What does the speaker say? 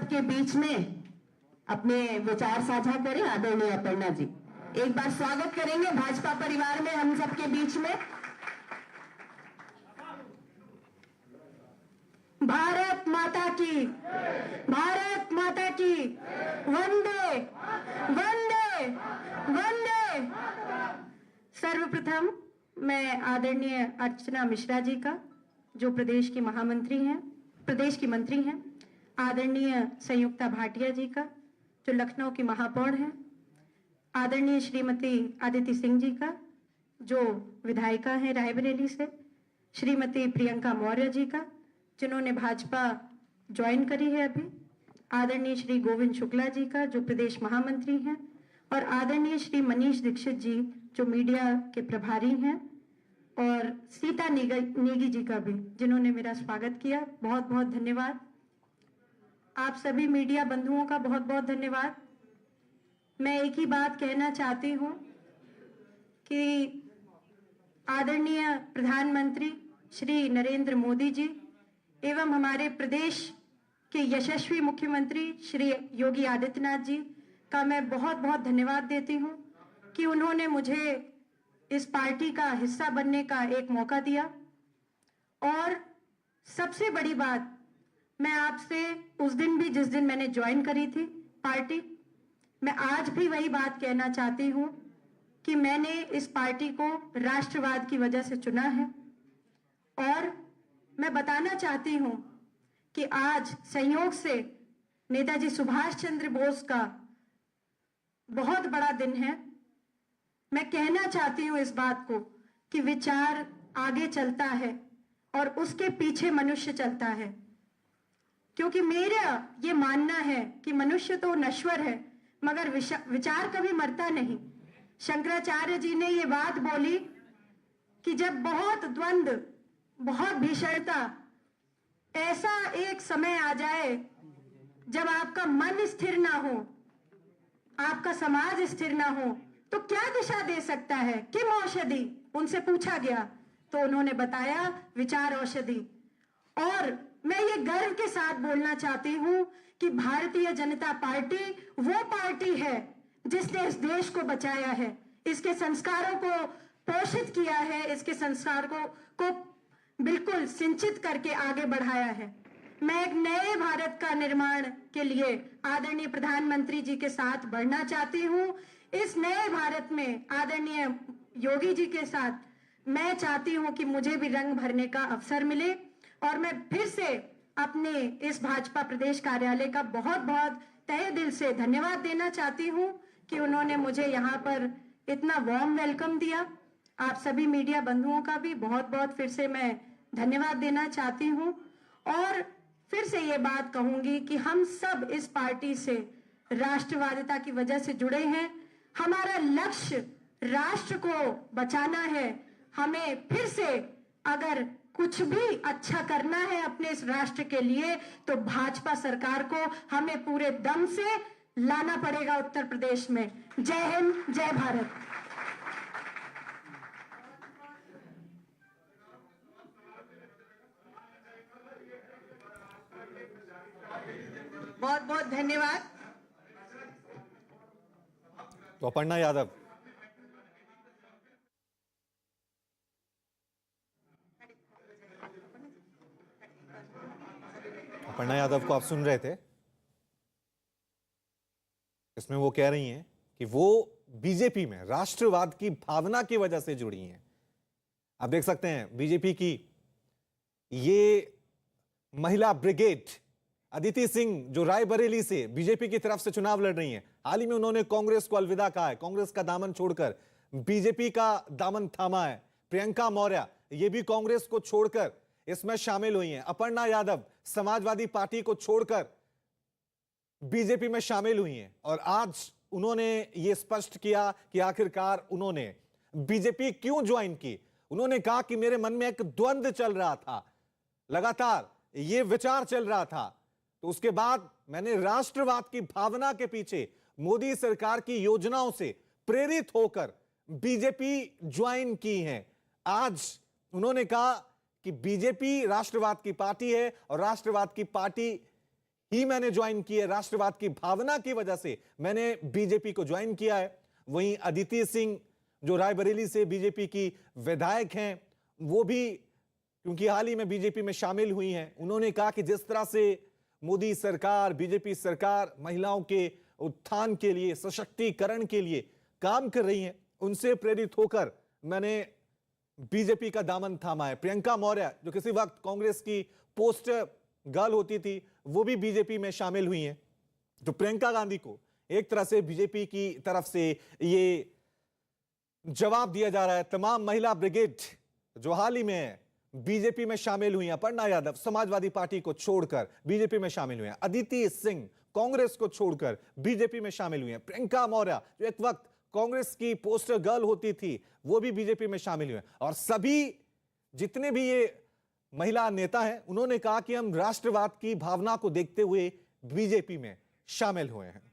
सबके बीच में अपने विचार साझा करें आदरणीय अपर्णा जी। एक बार स्वागत करेंगे भाजपा परिवार में हम सबके बीच में। भारत माता की, भारत माता की, वंदे वंदे वंदे। सर्वप्रथम मैं आदरणीय अर्चना मिश्रा जी का, जो प्रदेश की महामंत्री हैं, प्रदेश की मंत्री हैं, आदरणीय संयुक्ता भाटिया जी का, जो लखनऊ की महापौर हैं, आदरणीय श्रीमती आदिति सिंह जी का, जो विधायिका हैं रायबरेली से, श्रीमती प्रियंका मौर्य जी का, जिन्होंने भाजपा ज्वाइन करी है अभी, आदरणीय श्री गोविंद शुक्ला जी का, जो प्रदेश महामंत्री हैं, और आदरणीय श्री मनीष दीक्षित जी, जो मीडिया के प्रभारी हैं, और सीता नेगी जी का भी, जिन्होंने मेरा स्वागत किया। बहुत बहुत धन्यवाद। आप सभी मीडिया बंधुओं का बहुत बहुत धन्यवाद। मैं एक ही बात कहना चाहती हूं कि आदरणीय प्रधानमंत्री श्री नरेंद्र मोदी जी एवं हमारे प्रदेश के यशस्वी मुख्यमंत्री श्री योगी आदित्यनाथ जी का मैं बहुत बहुत धन्यवाद देती हूं कि उन्होंने मुझे इस पार्टी का हिस्सा बनने का एक मौका दिया। और सबसे बड़ी बात, मैं आपसे उस दिन भी जिस दिन मैंने ज्वाइन करी थी पार्टी, मैं आज भी वही बात कहना चाहती हूं कि मैंने इस पार्टी को राष्ट्रवाद की वजह से चुना है। और मैं बताना चाहती हूं कि आज संयोग से नेताजी सुभाष चंद्र बोस का बहुत बड़ा दिन है। मैं कहना चाहती हूं इस बात को कि विचार आगे चलता है और उसके पीछे मनुष्य चलता है, क्योंकि मेरा ये मानना है कि मनुष्य तो नश्वर है मगर विचार कभी मरता नहीं। शंकराचार्य जी ने ये बात बोली कि जब बहुत द्वंद्व, बहुत भीषणता, ऐसा एक समय आ जाए जब आपका मन स्थिर ना हो, आपका समाज स्थिर ना हो, तो क्या दिशा दे सकता है? किम औषधि? उनसे पूछा गया तो उन्होंने बताया विचार औषधि। और मैं ये गर्व के साथ बोलना चाहती हूं कि भारतीय जनता पार्टी वो पार्टी है जिसने इस देश को बचाया है, इसके संस्कारों को पोषित किया है, इसके संस्कार को बिल्कुल सिंचित करके आगे बढ़ाया है। मैं एक नए भारत का निर्माण के लिए आदरणीय प्रधानमंत्री जी के साथ बढ़ना चाहती हूं। इस नए भारत में आदरणीय योगी जी के साथ मैं चाहती हूं कि मुझे भी रंग भरने का अवसर मिले। और मैं फिर से अपने इस भाजपा प्रदेश कार्यालय का बहुत बहुत तहे दिल से धन्यवाद देना चाहती हूं कि उन्होंने मुझे यहाँ पर इतना वार्म वेलकम दिया। आप सभी मीडिया बंधुओं का भी बहुत बहुत फिर से मैं धन्यवाद देना चाहती हूं। और फिर से ये बात कहूंगी कि हम सब इस पार्टी से राष्ट्रवादिता की वजह से जुड़े हैं। हमारा लक्ष्य राष्ट्र को बचाना है। हमें फिर से अगर कुछ भी अच्छा करना है अपने इस राष्ट्र के लिए, तो भाजपा सरकार को हमें पूरे दम से लाना पड़ेगा उत्तर प्रदेश में। जय हिंद, जय भारत। बहुत बहुत धन्यवाद। तो अपर्णा यादव, अपर्णा यादव को आप सुन रहे थे। इसमें वो कह रही हैं कि वो बीजेपी में राष्ट्रवाद की भावना की वजह से जुड़ी हैं। आप देख सकते हैं बीजेपी की ये महिला ब्रिगेड अदिति सिंह, जो रायबरेली से बीजेपी की तरफ से चुनाव लड़ रही हैं, हाल ही में उन्होंने कांग्रेस को अलविदा कहा है, कांग्रेस का दामन छोड़कर बीजेपी का दामन थामा है। प्रियंका मौर्य ये भी कांग्रेस को छोड़कर इसमें शामिल हुई हैं। अपर्णा यादव समाजवादी पार्टी को छोड़कर बीजेपी में शामिल हुई हैं और आज उन्होंने ये स्पष्ट किया कि आखिरकार उन्होंने बीजेपी क्यों ज्वाइन की। उन्होंने कहा कि मेरे मन में एक द्वंद्व चल रहा था, लगातार ये विचार चल रहा था, तो उसके बाद मैंने राष्ट्रवाद की भावना के पीछे मोदी सरकार की योजनाओं से प्रेरित होकर बीजेपी ज्वाइन की है। आज उन्होंने कहा कि बीजेपी राष्ट्रवाद की पार्टी है और राष्ट्रवाद की पार्टी ही मैंने ज्वाइन की है, राष्ट्रवाद की भावना की वजह से मैंने बीजेपी को ज्वाइन किया है। वहीं अदिति सिंह जो रायबरेली से बीजेपी की विधायक हैं, वो भी क्योंकि हाल ही में बीजेपी में शामिल हुई हैं, उन्होंने कहा कि जिस तरह से मोदी सरकार, बीजेपी सरकार महिलाओं के उत्थान के लिए, सशक्तिकरण के लिए काम कर रही है, उनसे प्रेरित होकर मैंने बीजेपी का दामन थामा है। प्रियंका मौर्य जो किसी वक्त कांग्रेस की पोस्टर गर्ल होती थी, वो भी बीजेपी में शामिल हुई हैं। तो प्रियंका गांधी को एक तरह से बीजेपी की तरफ से ये जवाब दिया जा रहा है। तमाम महिला ब्रिगेड जो हाल ही में बीजेपी में शामिल हुई हैं, अपर्णा यादव समाजवादी पार्टी को छोड़कर बीजेपी में शामिल हुए हैं, अदिति सिंह कांग्रेस को छोड़कर बीजेपी में शामिल हुई हैं, प्रियंका मौर्य जो एक वक्त कांग्रेस की पोस्टर गर्ल होती थी, वो भी बीजेपी में शामिल हुए। और सभी जितने भी ये महिला नेता हैं, उन्होंने कहा कि हम राष्ट्रवाद की भावना को देखते हुए बीजेपी में शामिल हुए हैं।